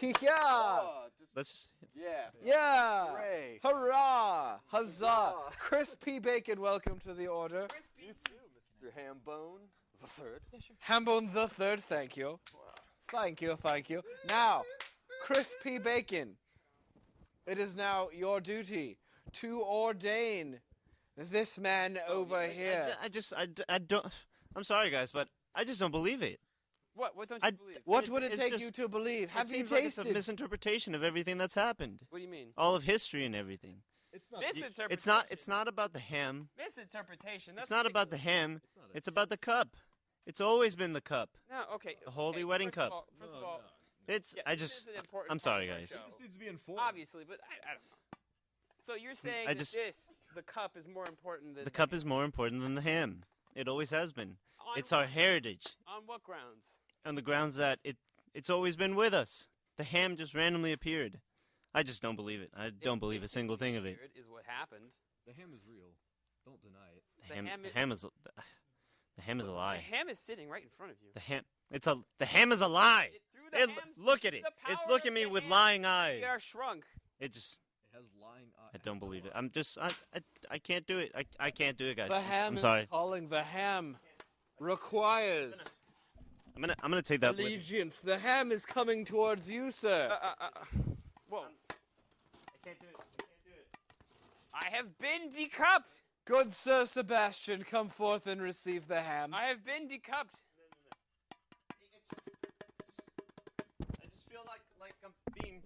Okay. Yeah! Oh, Let's just yeah. Yeah! Hooray. Hurrah! Huzzah! Huzzah. Chris P. Bacon, welcome to the order. You too, Mr. Hambone the Third. Hambone the Third, thank you. Thank you, thank you. Now, Chris P. Bacon, it is now your duty to ordain this man over here. I don't. I'm sorry, guys, but I just don't believe it. What don't you believe? What would it It's take just- you to believe? Have it you seems like it's tasted? a misinterpretation of everything that's happened. What do you mean? All of history and everything. It's not. Misinterpretation. It's not about the ham. Misinterpretation. That's It's not about the ridiculous. ham. It's about the cup. It's always been the cup. No, okay. The holy okay, wedding first of cup. all- First of all, It's yeah, I this just is an important I'm part sorry, of our guys. show. This needs to be informed. Obviously, but I don't know. So you're saying I that just- the cup is more important than The cup is more important than the ham. It always has been. on, It's our heritage. on what grounds? On the grounds that it's always been with us. The ham just randomly appeared. I just don't believe it. I don't believe a single thing of it. Is what happened. The ham is real. Don't deny it. The The ham, ham the is- ham is the ham is a The lie. ham is sitting right in front of you. The ham is a lie. Through the ham's- Look at it. the It's power looking of at me the with ham, lying eyes. We are shrunk. It just It has lying eyes. I don't believe it. I can't do it. I can't do it, guys. The ham I'm sorry. is calling. The ham requires I'm gonna take that with. allegiance. The ham is coming towards you, sir. Whoa. I can't do it. I have been decupped. Good Sir Sebastian, come forth and receive the ham. I have been decupped. I just feel like I'm being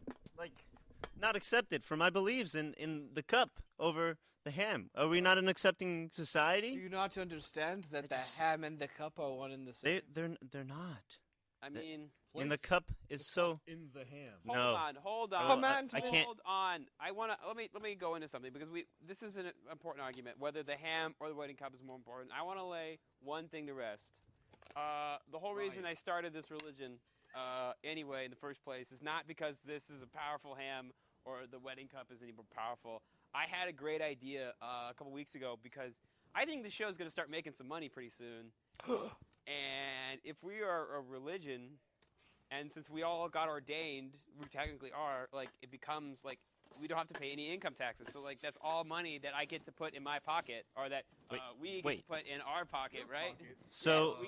not accepted for my beliefs in the cup over the ham. Are we not an accepting Do society? you not understand that the just- ham and the cup are one and the same? They're not. I mean, And the cup is so. in the ham. No. hold Well, on. Command I me. can't. Hold on. I wanna let me go into something because this is an important argument whether the ham or the wedding cup is more important. I want to lay one thing to rest. The whole reason I started this religion anyway in the first place is not because this is a powerful ham or the wedding cup is any more powerful. I had a great idea a couple weeks ago because I think the show is going to start making some money pretty soon. And if we are a religion, and since we all got ordained, we technically are, like, it becomes, like, we don't have to pay any income taxes. So like that's all money that I get to put in my pocket, or that we get to put in our pocket, right? So we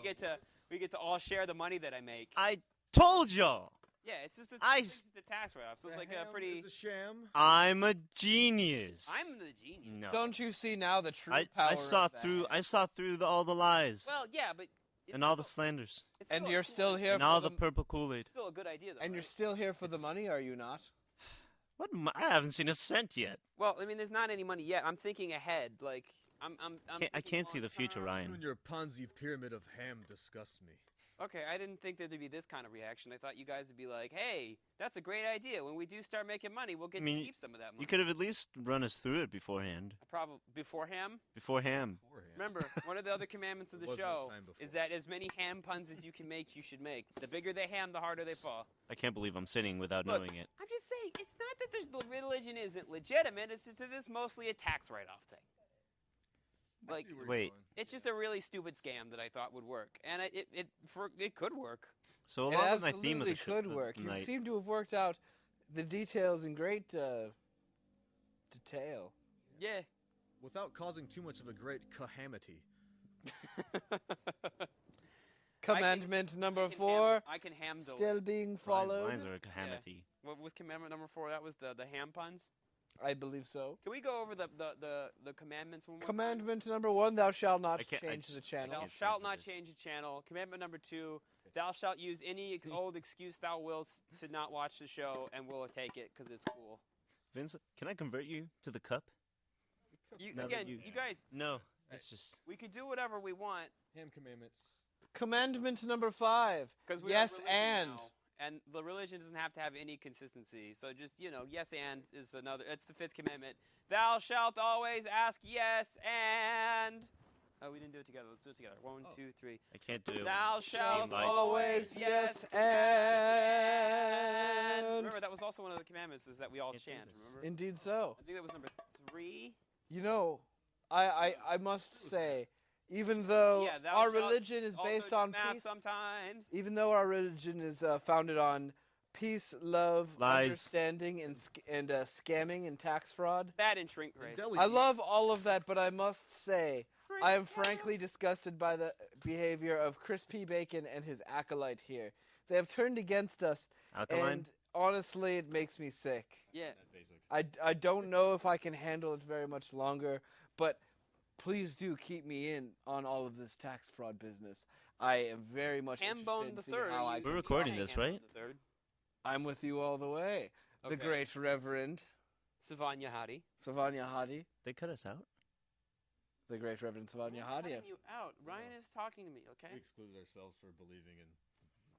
get to all share the money that I make. I told y'all. Yeah, it's just a tax write-off. So it's like a Ham pretty. is a sham. I'm a genius. I'm the genius. No. Don't you see now the true I power saw of that? through. I saw through all the lies Well, yeah, but. It's and all the still- slanders it's And still a you're cool still idea. here and for all the the purple Kool-Aid. It's still a good idea, though. and you're right? still here for the money, are you not? What? I haven't seen a cent yet. Well, I mean, there's not any money yet. I'm thinking ahead. Like, I'm I thinking can't see the future, long-term. Ryan. You and your Ponzi pyramid of ham disgust me. Okay, I didn't think there'd be this kind of reaction. I thought you guys would be like, "Hey, that's a great idea. When we do start making money, we'll get I mean, to keep some of that money." You could have at least run us through it beforehand. Probably before ham. Before ham. Remember, one of the other commandments of the There was no show time before. is that as many ham puns as you can make, you should make. The bigger the ham, the harder they fall. I can't believe I'm sitting without Look, knowing it. I'm just saying, it's not that the religion isn't legitimate. It's just that it's mostly a tax write-off thing. Like, Wait. it's just a really stupid scam that I thought would work, and it could work. So It along with my theme of absolutely the show could work. You tonight, seem to have worked out the details in great detail. Yeah. Without causing too much of a great calamity. Commandment number 4 I can ham the. still being Ryan's followed. lines are a calamity. What was commandment number 4? That was the ham puns. I believe so. Can we go over the commandments one more time? Commandment number 1: Thou shalt not I can't- I change just- the channel. Thou can't shalt stand for not this. change the channel. Commandment number 2: Thou shalt use any old excuse thou wilt to not watch the show, and we'll take it because it's cool. Vince, can I convert you to the cup? You, Now that again, you- you guys, No, it's just. we could do whatever we want Ham commandments. Commandment number 5: because we're Yes, a religion and. now, and the religion doesn't have to have any consistency. So just yes and is another. It's the 5th commandment. Thou shalt always ask yes and. Oh, we didn't do it together. Let's do it together. 1, 2, 3. I can't do it. Thou shalt light. always yes and. and. Remember, that was also one of the commandments is that we all Can't do chant. this. Remember? Indeed so. I think that was number 3. You know, I must say, even though Yeah, thou our shalt religion is Also based do on math peace, sometimes. even though our religion is founded on peace, love, Lies. understanding, and scamming and tax fraud, That and shrink race. I love all of that, but I must say, I am frankly disgusted by the behavior of Crispy Bacon and his acolyte here. They have turned against us, Alkaline? and honestly, it makes me sick. Yeah. I don't know if I can handle it very much longer, but please do keep me in on all of this tax fraud business. I am very much Hambone interested the in seeing third. how I you- We're you recording say this, Hambone right? the third. I'm with you all the way. The Okay. great Reverend Savanya Hadi. Savanya Hadi. They cut us out? The great Reverend Savanya I'm Hadi. cutting you out. Ryan is talking to me, okay? We excluded ourselves for believing in.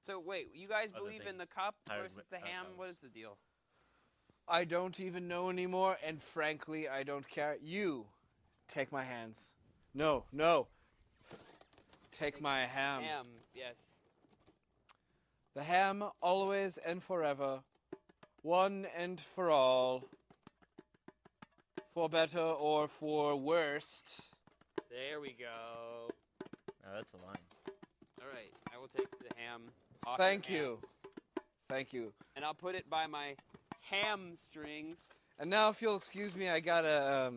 So wait, you guys Other believe in the things. cup Tired versus with- the ham? tired What fellas. is the deal? I don't even know anymore, and frankly, I don't care. You, take my hands. No, no. Take my ham. Ham, yes. The ham, always and forever, one and for all, for better or for worst. There we go. Oh, that's a line. All right, I will take the ham. Off Thank your you. hams, Thank you. And I'll put it by my hamstrings. And now, if you'll excuse me, I gotta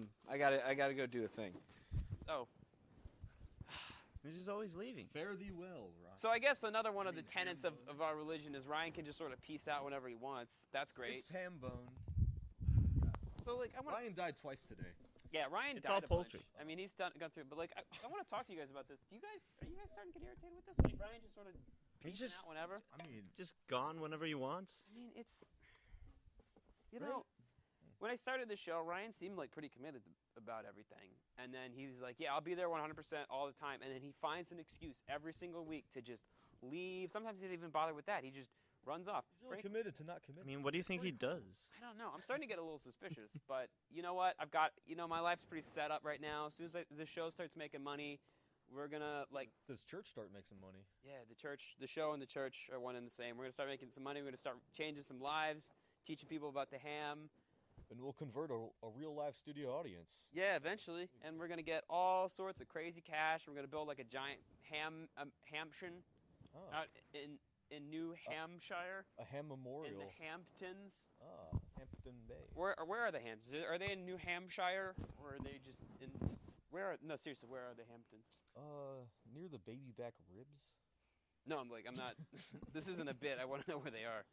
go do a thing. Oh, He's just always leaving. Fare thee well, Ryan. so I guess another one of the tenets of our religion is Ryan can just sort of peace out whenever he wants. That's great. It's ham bone. So like, I want. Ryan died twice today. Yeah, Ryan It's died all a bunch. poultry. I mean, he's gone through it, but like, I want to talk to you guys about this. Are you guys starting to get irritated with this? Like, Ryan just sort of He's peacing just out whenever. I mean, just gone whenever he wants. I mean, it's when I started the show, Ryan seemed like pretty committed about everything, and then he was like, "Yeah, I'll be there 100% all the time," and then he finds an excuse every single week to just leave. Sometimes he doesn't even bother with that. He just runs off. he's really Frank- committed to not I committing. mean, what do you think he does? I don't know. I'm starting to get a little suspicious, but you know what? I've got, my life's pretty set up right now. As soon as the show starts making money, we're gonna Does church start making money? the show and the church are one and the same. We're gonna start making some money. We're gonna start changing some lives, teaching people about the ham. And we'll convert a real live studio audience. Yeah, eventually, and we're gonna get all sorts of crazy cash. We're gonna build like a giant Hampton Oh, out in New Hampshire a ham in memorial. the Hamptons. Ah, Hampton Bay. Where are the Hamptons? Are they in New Hampshire or are they just in? No, seriously, where are the Hamptons? Near the baby back ribs. No, I'm not. This isn't a bit. I want to know where they are.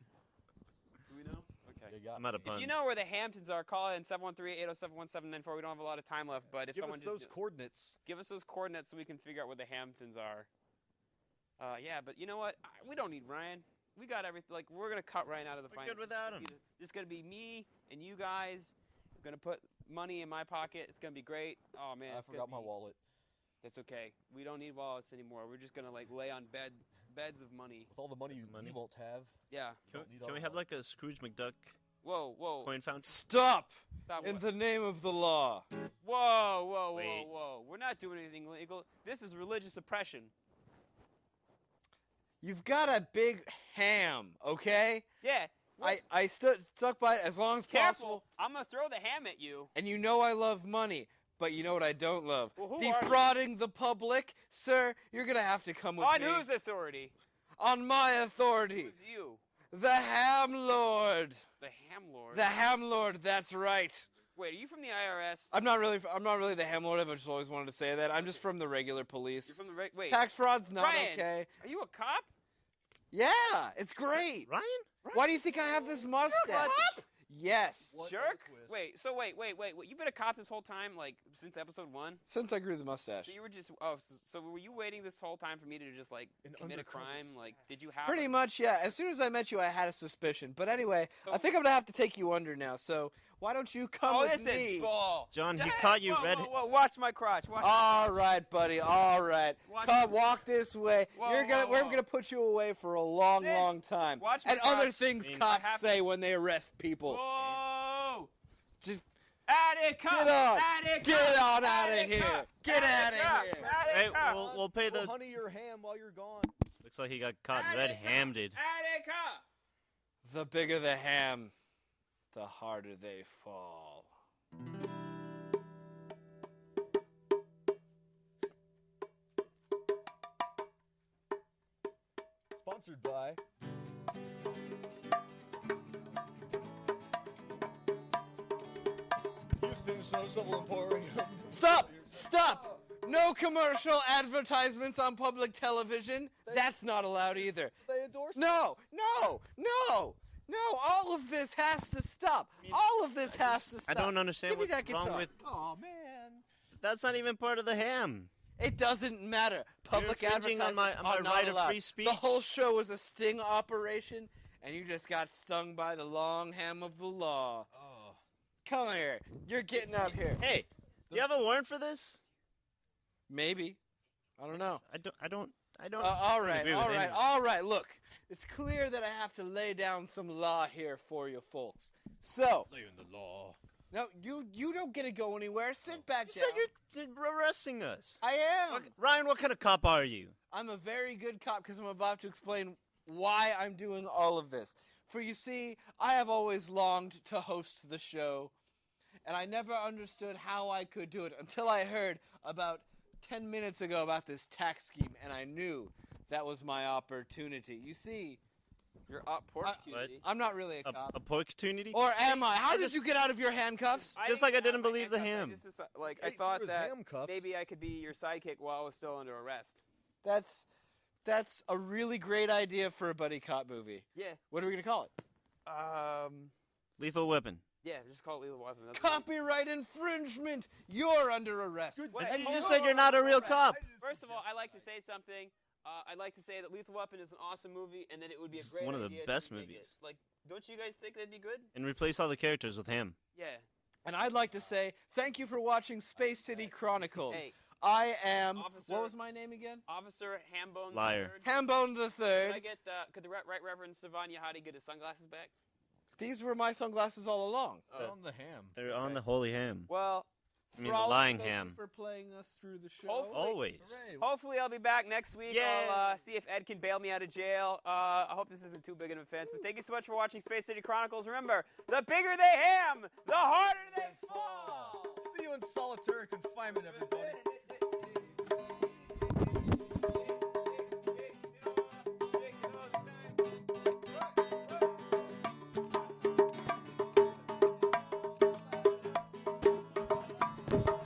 Do we know? Okay. I'm out of If puns. you know where the Hamptons are, call in 713-807-1794. We don't have a lot of time left, but if Give someone us just those coordinates. give us those coordinates so we can figure out where the Hamptons are. Yeah, but you know what? We don't need Ryan. We got everything. Like, we're gonna cut Ryan out of the We're finance. good without him. It's gonna be me and you guys. We're gonna put money in my pocket. It's gonna be great. Oh man, I it's gonna forgot my be- wallet. That's okay. We don't need wallets anymore. We're just gonna like lay on beds of money. With all the money, money. you won't have. Yeah. Can we have like a Scrooge McDuck Whoa. coin fountain? Stop! Stop. In the name of the law. Whoa. Wait. We're not doing anything illegal. This is religious oppression. You've got a big ham, okay? Yeah. I stuck by it as long as Careful. possible. I'm gonna throw the ham at you. And you know I love money, but you know what I don't love? Well, who are you? Defrauding the public. Sir, you're going to have to come with On me. whose authority? On my authority. Who's you? The Ham Lord. The ham lord. The Ham Lord, that's right. Wait, are you from the IRS? I'm not really the Ham Lord. I've just always wanted to say that. I'm just from the regular police. You're from the wait. Tax fraud's not Ryan, okay. Are you a cop? Yeah, it's great. Ryan? Why do you think I have this mustache? Yes. What a Jerk? twist. Wait. You've been a cop this whole time, like since episode 1? Since I grew the mustache. So you were just so were you waiting this whole time for me to just like An commit a undercover crime? Like, did you have Pretty much, yeah. As soon as I met you, I had a suspicion. But anyway, So- I think I'm gonna have to take you under now. So why don't you come Oh, with listen, me? bull. John, he Hey, caught you whoa, red. Whoa, watch my crotch. Watch my All crotch. right, buddy. All right. Watch Come, my- walk this way. Whoa, We're whoa. gonna put you away for a long, This- long time. watch my and other crotch. things I mean, cops I have- say when they arrest people. Whoa! Just Attica! Get on. Attica! get on out of Attica! here. Get out of Attica! here. Hey, Attica! we'll pay We'll the. honey your ham while you're gone. Looks like he got caught red-handed. Attica! The bigger the ham, the harder they fall. Sponsored by. Houston Snow Shovel Emporium. Stop! Stop! No commercial advertisements on public television. That's not allowed either. They endorse No, us. no, no, no! All of this has to stop. All of this has to I stop. don't understand Give me what's that wrong guitar. with. Oh man. That's not even part of the ham. It doesn't matter. Public infringing on advertisements my are not right of allowed. free speech. The whole show is a sting operation, and you just got stung by the long ham of the law. Oh. Come here. You're getting up here. Hey, do you have a warrant for this? Maybe. I don't know. I don't. All really right, agree with all right, any- all right. Look, it's clear that I have to lay down some law here for you folks. So, Laying the law. no, you don't get to go anywhere. Sit back You down. said you're arresting us. I am. Ryan, what kind of cop are you? I'm a very good cop because I'm about to explain why I'm doing all of this. For you see, I have always longed to host the show, and I never understood how I could do it until I heard about 10 minutes ago about this tax scheme, and I knew that was my opportunity. You see, Your opportunity. I'm not really a A cop. opportunity? Or am I? How did you get out of your handcuffs? Just like I didn't didn't believe the ham. I Hey, thought for his that handcuffs. maybe I could be your sidekick while I was still under arrest. That's a really great idea for a buddy cop movie. Yeah. What are we gonna call it? Lethal weapon. Yeah, just call it Lethal Weapon. That's Copyright infringement! You're under arrest. Wait, And you hold just on. said you're not a real cop. First of all, I like to say something. I'd like to say that Lethal Weapon is an awesome movie, and that it would be a It's great one of the idea to best remake movies. It. Like, don't you guys think that'd be good? And replace all the characters with him. Yeah. And I'd like to say thank you for watching Space City Chronicles. Hey, I am. Officer- What was my name again? Officer Hambone Liar. the Third. Hambone the Could Third. I get could the Right Reverend Savan Yahadi get his sunglasses back? These were my sunglasses all along. Oh. On the ham. They're on the holy ham. Well, I mean, the Frolic, lying thank you ham. for playing us through the show. Hopefully- Always. Hooray. hopefully I'll be back next week. Yeah. I'll see if Ed can bail me out of jail. I hope this isn't too big an offense, but thank you so much for watching Space City Chronicles. Remember, the bigger they ham, the harder they fall. See you in solitary confinement, everybody. Bye.